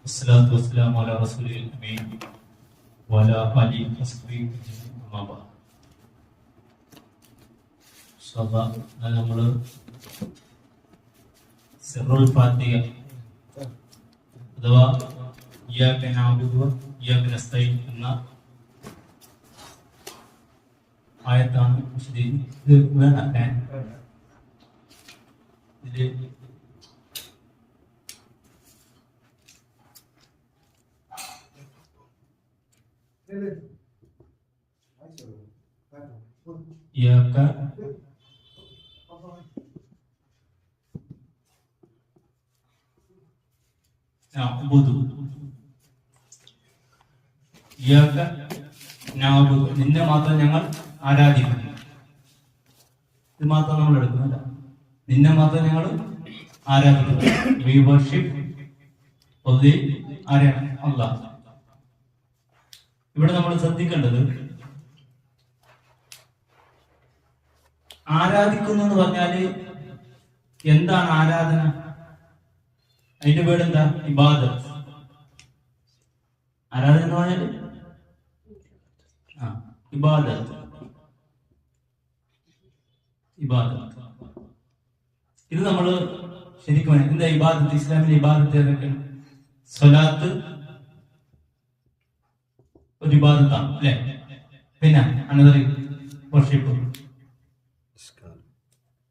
والصلاة والسلام على رسول الأمين وعلى آله وصحبه أما بعد. നമ്മൾ സിറുൽ ഫാത്തിഹ അഥവാ ഇയ്യാക നഅ്ബുദു വ ഇയ്യാക നസ്തഈൻ എന്ന ആയത്താണ് ഇത് വേണം. ഇതിൽ ഇയ്യാക നഅ്ബുദു ഇയ്യാക നഅ്ബുദു, നിന്നെ മാത്രം ഞങ്ങൾ ആരാധിക്കുന്നു. ഇത് മാത്രം നമ്മൾ എടുക്കുന്നില്ല, നിന്നെ മാത്രം ഞങ്ങൾ ആരാധിക്കുന്നു. വി വർഷിപ്പ് only ആരാണ്? അല്ലാഹ്. ഇവിടെ നമ്മൾ ശ്രദ്ധിക്കേണ്ടത്, ആരാധിക്കുന്നു എന്ന് പറഞ്ഞാല് എന്താണ് ആരാധന? അതിന്റെ പേരെന്താ? ഇബാദത്ത്. ആരാധന എന്ന് പറഞ്ഞാല് ഇബാദത്ത്. ഇബാദത്ത് ഇത് നമ്മള് ശരിക്കും എന്താ ഇബാദത്ത്? ഇസ്ലാമിലെ ഇബാദത്ത് ഏതൊക്കെയാണ്? സ്വലാത്ത് ഒരു ഇബാദത്താണ് അല്ലെ? പിന്നെ അനദർ വർഷിപ്പ്,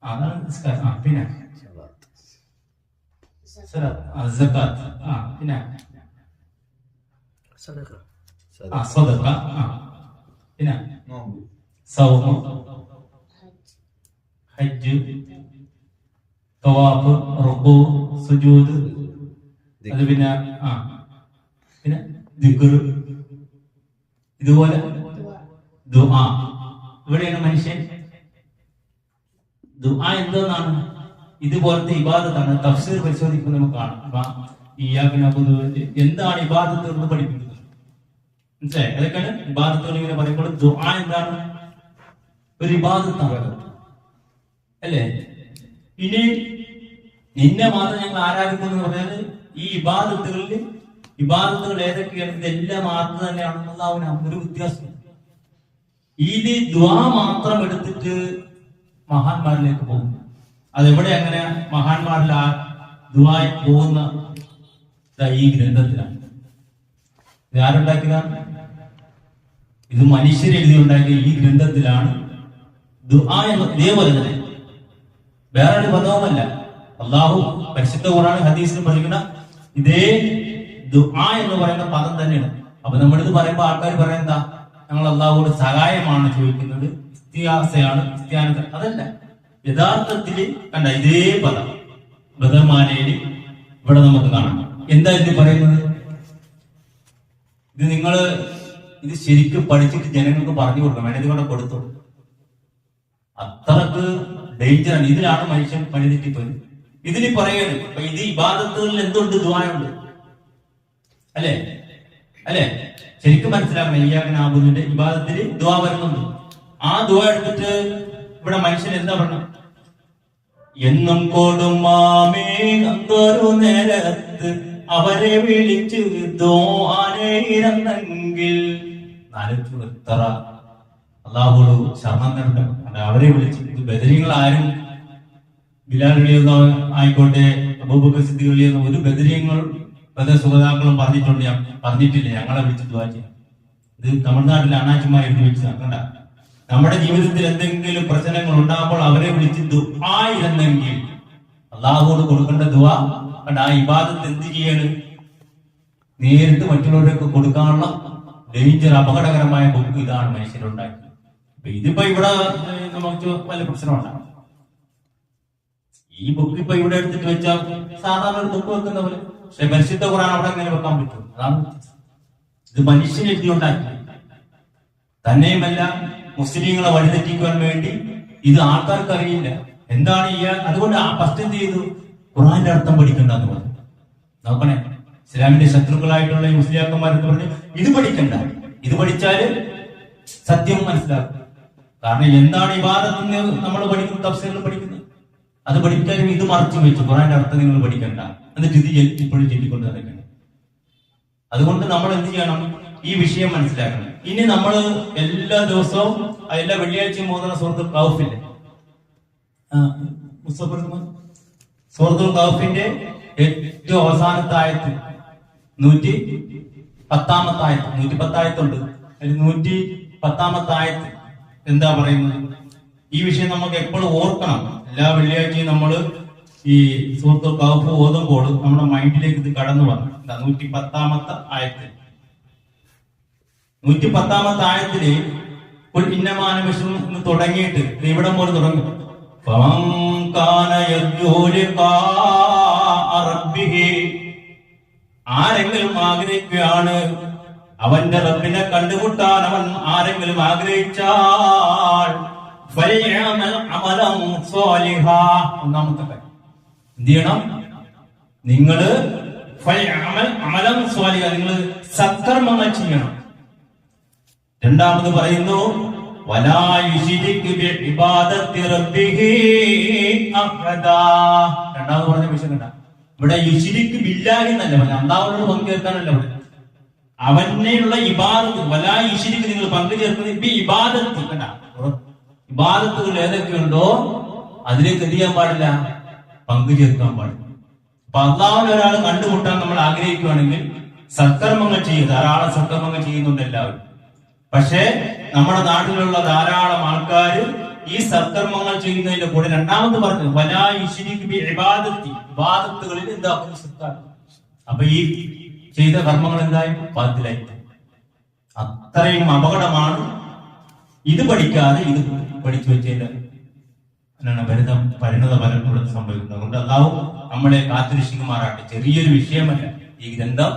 അതാണ് നിസ്കാരം. പിന്നെ സകാത്ത്, പിന്നെ സദഖ, പിന്നെ സൗമ, ഹജ്ജ്, തവാഫ്, റുകൂ, സുജൂദ്, അത് പിന്നെ പിന്നെ ദിക്ർ, ഇതുപോലെ ദുആ. ഇവിടെയാണ് മനുഷ്യൻ ദുആ എന്താണ്? ഇതുപോലത്തെ ഇബാദത്താണ്. തഫ്സീർ പരിശോധിക്കുമ്പോൾ നമുക്ക് കാണാം ഇയ്യാക നഅ്ബുദു എന്താണ് ഇബാദത്ത് എന്ന് പഠിപ്പിക്കുന്നത്. മനസ്സിലായി? അതൊക്കെയാണ് ഇബാദത്തുകൾ. ഇങ്ങനെ പറയുമ്പോൾ ദുആ എന്താണ്? ഒരു ഇബാദത്താണ് അല്ലേ? ഇനി നിന്നെ മാത്രം ഞങ്ങൾ ആരാധിക്കുന്നു എന്ന് പറഞ്ഞാൽ ഈ ഇബാദത്തുകൾ ഏതൊക്കെയാണ്? ഇതെല്ലാം മാത്രം തന്നെയാണെന്നുള്ള ഒരു വ്യത്യാസം. ഇത് ദുആ മാത്രം എടുത്തിട്ട് മഹാന്മാരിലേക്ക് പോകും. അതെവിടെ അങ്ങനെ മഹാന്മാരിൽ ദുആ പോകുന്ന ഈ ഗ്രന്ഥത്തിലാണ്. ഇത് ആരുണ്ടാക്കിയതാണ്? ഇത് മനുഷ്യരെഴുതി ഉണ്ടാക്കിയ ഈ ഗ്രന്ഥത്തിലാണ് ദുആ എന്ന്. ഇതേപോലെ തന്നെ വേറൊരു പദവുമല്ല. അല്ലാഹു പരിശുദ്ധ ഖുർആൻ ഹദീസിൽ പഠിക്കുന്ന ഇതേ ദുആ എന്ന് പറയുന്ന പദം തന്നെയാണ്. അപ്പൊ നമ്മളിത് പറയുമ്പോൾ ആൾക്കാർ പറയുന്നതാ, ഞങ്ങൾ അല്ലാഹുവോട് സഹായമാണ് ചോദിക്കുന്നത്, ഇസ്തിഗാസയാണ്, ഇസ്തിആനത്ത്. അതല്ല, യഥാർത്ഥത്തിൽ കണ്ട ഇതേ പദം ബദർമാലയിൽ ഇവിടെ നമുക്ക് കാണാം. എന്താ ഇത് പറയുന്നത്? ഇത് ഇത് ശരിക്കും പഠിച്ചിട്ട് ജനങ്ങൾക്ക് പറഞ്ഞു കൊടുക്കണം. വേണത് കൊണ്ട് കൊടുത്തു. അത്രക്ക് ഡേഞ്ചറാണ്. ഇതിലാണ് മനുഷ്യൻ പണിതെറ്റിപ്പോയി. ഇതിന് പറയണം ഇത് ഇബാദത്തുകളിൽ എന്തുണ്ട്? ദുആയുണ്ട് അല്ലേ? അല്ലേ? ശരിക്കും മനസ്സിലാക്കണം. ഇയ്യാക നഅ്ബുദുവിന്റെ ഇബാദത്തിൽ ദുആ വരുന്നുണ്ട്. ആ ദുആ എടുത്തിട്ട് ഇവിടെ മനുഷ്യൻ എന്താ പറഞ്ഞു? എന്നും കൊടുമാമേ അന്തൊരു നേരത്ത് അവരെ വിളിച്ചു ദുആനെങ്കിൽ എത്ര അല്ലാഹുവോട് ശരണം നേടണം. അവരെ വിളിച്ചു. ഇത് ബദരീങ്ങൾ ബിലാൽ റളിയല്ലാഹു ആയിക്കോട്ടെ, അബൂബക്കർ സിദ്ദീഖ് റളിയല്ലാഹു, ഒരു ബദരീങ്ങൾ സുഹൃതാക്കളും പറഞ്ഞിട്ടില്ല ഞങ്ങളെ വിളിച്ച് ദുആ ചെയ്യാം. ഇത് തമിഴ്നാട്ടിലെ അണ്ണാച്ചിമാർ എഴുതി വെച്ച് കണ്ട. നമ്മുടെ ജീവിതത്തിൽ എന്തെങ്കിലും പ്രശ്നങ്ങൾ ഉണ്ടാകുമ്പോൾ അവരെ വിളിച്ച് ദുആ ഇരുന്നെങ്കിൽ അല്ലാഹുവോട് കൊടുക്കേണ്ട ദുആ കണ്ട. ആ ഇബാദത്ത് എന്ത് ചെയ്യാണ്? നേരിട്ട് മറ്റുള്ളവർക്ക് കൊടുക്കാനുള്ള ഡേഞ്ചർ, അപകടകരമായ ബുക്ക് ഇതാണ് മനുഷ്യരുണ്ടാക്കി. ഇതിപ്പോ ഇവിടെ നമുക്ക് വല്ല പ്രശ്നമുണ്ടാകും. ഈ ബുക്ക് ഇപ്പൊ ഇവിടെ എടുത്തിട്ട് വെച്ചാൽ സാധാരണ ഒരു ബുക്ക് വെക്കുന്ന പോലെ. പക്ഷെ പരിശുദ്ധ ഖുർആൻ അവിടെ എങ്ങനെ വെക്കാൻ പറ്റും? അതാണ് ഇത് മനുഷ്യൻ എഴുതി ഉണ്ടാക്കി. തന്നെയുമല്ല, മുസ്ലിങ്ങളെ വഴിതെറ്റിക്കാൻ വേണ്ടി ഇത് ആൾക്കാർക്ക് അറിയില്ല എന്താണ് അതുകൊണ്ട് ആ ഫസ്റ്റ് എന്ത് ചെയ്തു? ഖുർആന്റെ അർത്ഥം പഠിക്കണ്ടെന്ന് പറഞ്ഞു. നോക്കണേ, ഇസ്ലാമിന്റെ ശത്രുക്കളായിട്ടുള്ള ഈ മുസ്ലിയാക്കന്മാരെന്ന് പറഞ്ഞു ഇത് പഠിക്കണ്ട, ഇത് പഠിച്ചാല് സത്യം മനസ്സിലാക്കും. കാരണം എന്താണ് ഇബാദത്തിന് നമ്മൾ പഠിക്കുന്നത്? തഫ്സീറിൽ പഠിക്കുന്നത്. അത് പഠിക്കാനും ഇത് മറച്ചു വെച്ചു ഖുർആന്റെ അർത്ഥം നിങ്ങൾ പഠിക്കണ്ട, എന്നിട്ട് ഇത് ഇപ്പോഴും ചൊല്ലിക്കൊണ്ട് നടക്കണം. അതുകൊണ്ട് നമ്മൾ എന്ത് ചെയ്യണം, ഈ വിഷയം മനസ്സിലാക്കണം. ഇനി നമ്മൾ എല്ലാ ദിവസവും എല്ലാ വെള്ളിയാഴ്ചയും പോകുന്ന സൂറത്തുൽ കൗഫില്ലേ, സൂറത്തുൽ കൗഫിന്റെ ഏറ്റവും അവസാനത്തെ ആയത്ത് 110-ാമത്തെ ആയത്ത്, 110 ആയത്തുണ്ട്. അതിൽ 110-ാമത്തെ ആയത്ത് എന്താ പറയുന്നത്? ഈ വിഷയം നമുക്ക് എപ്പോഴും ഓർക്കണം. എല്ലാ വെള്ളിയാഴ്ചയും നമ്മൾ ഈ സൂറത്തുൽ കൗഫ് ഓതുമ്പോൾ നമ്മുടെ മൈൻഡിലേക്ക് ഇത് കടന്നു വന്നു. 110-ാമത്തെ ആയത്തിൽ 110-ാമത്തെ ആയത്തില് ഇന്നമാനവിഷം എന്ന് തുടങ്ങിയിട്ട് ഇവിടം പോലെ തുടങ്ങും. ആരെങ്കിലും ആഗ്രഹിക്കുകയാണ് അവന്റെ റബ്ബിനെ കണ്ടുമുട്ടാൻ, അവൻ ആരെങ്കിലും ആഗ്രഹിച്ചാൽ ഒന്നാമത്തെ കാര്യം എന്ത് ചെയ്യണം? നിങ്ങള് നിങ്ങൾ സത്കർമ്മങ്ങൾ ചെയ്യണം. രണ്ടാമത് പറയുന്നു രണ്ടാമത് പറഞ്ഞ വിഷയം കണ്ട, ഇവിടെ യുശിരിക്ക് ബില്ലാഹി എന്നല്ല പറഞ്ഞ, അല്ലാഹുവിനോട് പങ്കുചേർക്കാനല്ല ഇവിടെ. അവനെയുള്ള ഇബാദത്ത്, വലാ യുശിരിക്ക് നിങ്ങൾ പങ്കുചേർക്കുന്നത് ഇബാദത്ത്. കണ്ട, ഇബാദത്തുകൾ ഏതൊക്കെയുണ്ടോ അതിലേക്ക് എന്ത് ചെയ്യാൻ പാടില്ല, പങ്കുചേർക്കാൻ പാടില്ല. അപ്പൊ അല്ലാഹുവിനെ ഒരാൾ കണ്ടുമുട്ടാൻ നമ്മൾ ആഗ്രഹിക്കുകയാണെങ്കിൽ സത്കർമ്മങ്ങൾ ചെയ്യുക. ധാരാളം സത്കർമ്മങ്ങൾ ചെയ്യുന്നുണ്ട് എല്ലാവരും. പക്ഷേ നമ്മുടെ നാട്ടിലുള്ള ധാരാളം ആൾക്കാർ ഈ സത്കർമ്മങ്ങൾ ചെയ്യുന്നതിന്റെ കൂടെ രണ്ടാമത് പറഞ്ഞു വലാ യുശ്രിക് ബി ഇബാദത്തി, ഇബാദത്തുകളിൽ എന്താക്കും, ശിർക്കാക്കും. അപ്പൊ ഈ ചെയ്ത കർമ്മങ്ങൾ എന്തായി, ബാത്തിലായി. അത്രയും അപകടമാണ്. ഇത് പഠിക്കാതെ ഇത് പഠിച്ചു വെച്ചതിന്റെ പരിണത ഫലം ഇവിടെ സംഭവിക്കുന്നത്. അതുകൊണ്ട് അല്ലാഹു നമ്മളെ കാത്തുരക്ഷിക്കുമാറാട്ടെ. ചെറിയൊരു വിഷയമല്ല ഈ ഗ്രന്ഥം.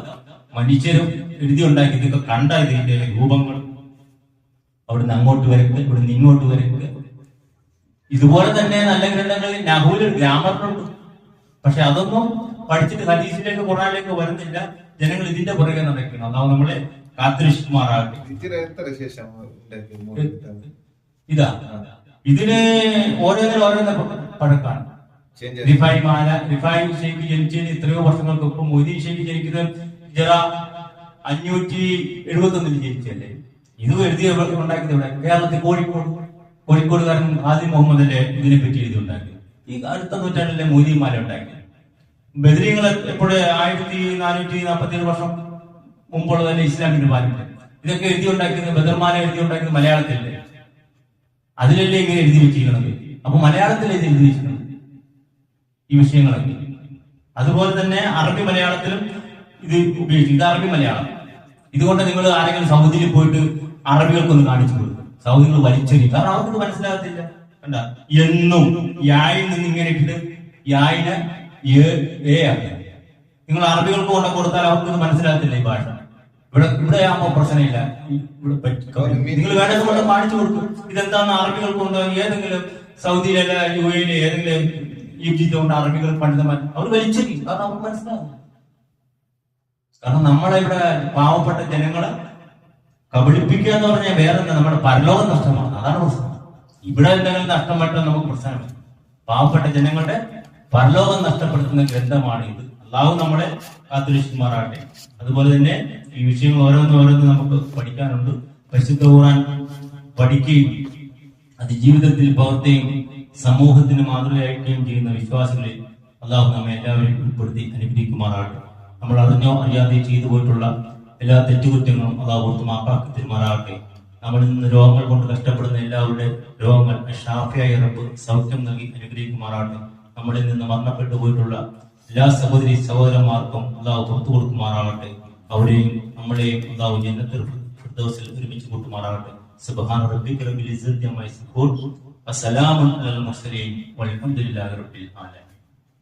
മനുഷ്യരും എഴുതി ഉണ്ടാക്കി ഇതൊക്കെ കണ്ട ഇതിന്റെ രൂപങ്ങൾ അവിടുന്ന് അങ്ങോട്ട് വരക്ക്, ഇവിടുന്ന് ഇങ്ങോട്ട് വരക്ക്. ഇതുപോലെ തന്നെ നല്ല ഗ്രന്ഥങ്ങളിൽ നഹൂല് ഗ്രാമറിലുണ്ട്. പക്ഷെ അതൊന്നും പഠിച്ചിട്ട് ഹദീസിലേക്ക് ഖുർആനിലേക്ക് വരുന്നില്ല. ജനങ്ങൾ ഇതിന്റെ പുറകെ നടക്കണം. അതാവും നമ്മളെ കാത്തുരക്ഷിക്കുമാറാകട്ടെ. ഇതാ ഇതിന് ഓരോന്നിനും പഴക്കാണ്. റിഫായി മാല, റിഫായി ഷെയ്ഖ് ജനിച്ചതിന് എത്രയോ വർഷങ്ങൾക്ക് മൊയ്തീൻ ഷെയ്ഖ് ജനിക്കുന്നത് 571 ജനിച്ചല്ലേ. ഇത് എഴുതിയ ഉണ്ടാക്കിയത് ഇവിടെ കേരളത്തിൽ കോഴിക്കോടുകാരൻ ആദിം മുഹമ്മദ് അല്ലേ ഇതിനെ പറ്റി എഴുതി ഉണ്ടാക്കിയത്. ഈ അടുത്ത നൂറ്റാണ്ടിലെ മൊയ്തീൻമാല ഉണ്ടാക്കിയത്. ബദരീങ്ങൾ എപ്പോഴും 1447 വർഷം മുമ്പുള്ള തന്നെ ഇസ്ലാമിന്റെ പാരമ്പര്യം. ഇതൊക്കെ എഴുതി ഉണ്ടാക്കിയത്, ബദർമാല എഴുതി ഉണ്ടാക്കിയത് മലയാളത്തിലല്ലേ. അതിലല്ലേ ഇങ്ങനെ എഴുതി വെച്ചിരിക്കുന്നത്. അപ്പൊ മലയാളത്തിൽ എഴുതി വെച്ചിരിക്കുന്നത് ഈ വിഷയങ്ങളൊക്കെ. അതുപോലെ തന്നെ അറബി മലയാളത്തിലും ഇത് ഉപയോഗിച്ചു. ഇത് അറബി മലയാളം. ഇതുകൊണ്ട് നിങ്ങൾ ആരെങ്കിലും സൗദിയിൽ പോയിട്ട് അറബികൾക്കൊന്ന് കാണിച്ചു കൊടുക്കും. സൗദികൾ വലിച്ചെറിയും. കാരണം അവർക്ക് മനസ്സിലാകത്തില്ല. കണ്ട, എന്നും യായിൽ നിന്ന് ഇങ്ങനെ ഇട്ടിട്ട് യായിനെ ആക്കി നിങ്ങൾ അറബികൾക്ക് കൊണ്ട് കൊടുത്താൽ അവർക്ക് മനസ്സിലാകത്തില്ല ഈ ഭാഷ. ഇവിടെ ആകുമ്പോ പ്രശ്നമില്ല. നിങ്ങൾ വേണ്ടത് കൊണ്ട് കാണിച്ചു കൊടുക്കും. ഇതെന്താന്ന് അറബികൾക്ക് കൊണ്ട് ഏതെങ്കിലും സൗദിയിലല്ല UAE ഏതെങ്കിലും ഈജിപ്തിൽ കൊണ്ട് അറബികൾ പണ്ഡിതന്മാർ അവർ വലിച്ചെറിയും. കാരണം അവർക്ക് മനസ്സിലാകും. കാരണം നമ്മളെ ഇവിടെ പാവപ്പെട്ട ജനങ്ങളെ കബളിപ്പിക്കുക എന്ന് പറഞ്ഞാൽ വേറെ എന്താ, നമ്മുടെ പരലോകം നഷ്ടമാണ്. അതാണ് പ്രശ്നം. ഇവിടെ എന്തെങ്കിലും നഷ്ടപ്പെട്ടാൽ നമുക്ക് പ്രശ്നമില്ല. പാവപ്പെട്ട ജനങ്ങളുടെ പരലോകം നഷ്ടപ്പെടുത്തുന്ന ഗ്രന്ഥമാണ് ഇത്. അല്ലാഹു നമ്മളെ കാത്തുരക്ഷിക്കുമാറാകട്ടെ. അതുപോലെ തന്നെ ഈ വിഷയങ്ങൾ ഓരോന്ന് നമുക്ക് പഠിക്കാനുണ്ട്. പരിശുദ്ധ ഖുർആൻ പഠിക്കുകയും അത് ജീവിതത്തിൽ പകർത്തുകയും സമൂഹത്തിന് മാതൃകയാക്കുകയും ചെയ്യുന്ന വിശ്വാസികളിൽ അല്ലാഹു നമ്മെ എല്ലാവരെയും ഉൾപ്പെടുത്തി അനുഗ്രഹിക്കുമാറാകട്ടെ. നമ്മൾ അറിഞ്ഞോ അറിയാതെ ചെയ്തു പോയിട്ടുള്ള എല്ലാ തെറ്റുകുറ്റങ്ങളും അല്ലാഹു പുറത്ത് മാപ്പാക്കി തരുമാറാകട്ടെ. നമ്മളിൽ നിന്ന് രോഗങ്ങൾ കൊണ്ട് കഷ്ടപ്പെടുന്ന എല്ലാവരുടെ രോഗങ്ങൾ ഷാഫിയായ റബ്ബ് സൗഖ്യം നൽകി അനുഗ്രഹിക്കുമാറാകട്ടെ. നമ്മളിൽ നിന്ന് മരണപ്പെട്ടു പോയിട്ടുള്ള എല്ലാ സഹോദരി സഹോദരന്മാർക്കും അല്ലാഹു പുറത്തു കൊടുക്കുമാറാകട്ടെ. അവരെയും നമ്മളെയും അല്ലാഹു ജന്നത്തുൽ ഫിർദൗസിൽ ഒരുമിച്ച് കൂട്ടുമാറാകട്ടെ. സുബ്ഹാന റബ്ബിക റബ്ബിൽ ഇസ്സത്തി അമ്മാ യസിഫൂൻ വസലാമുൻ അലൽ മുർസലീൻ വൽഹംദുലില്ലാഹി റബ്ബിൽ ആലമീൻ.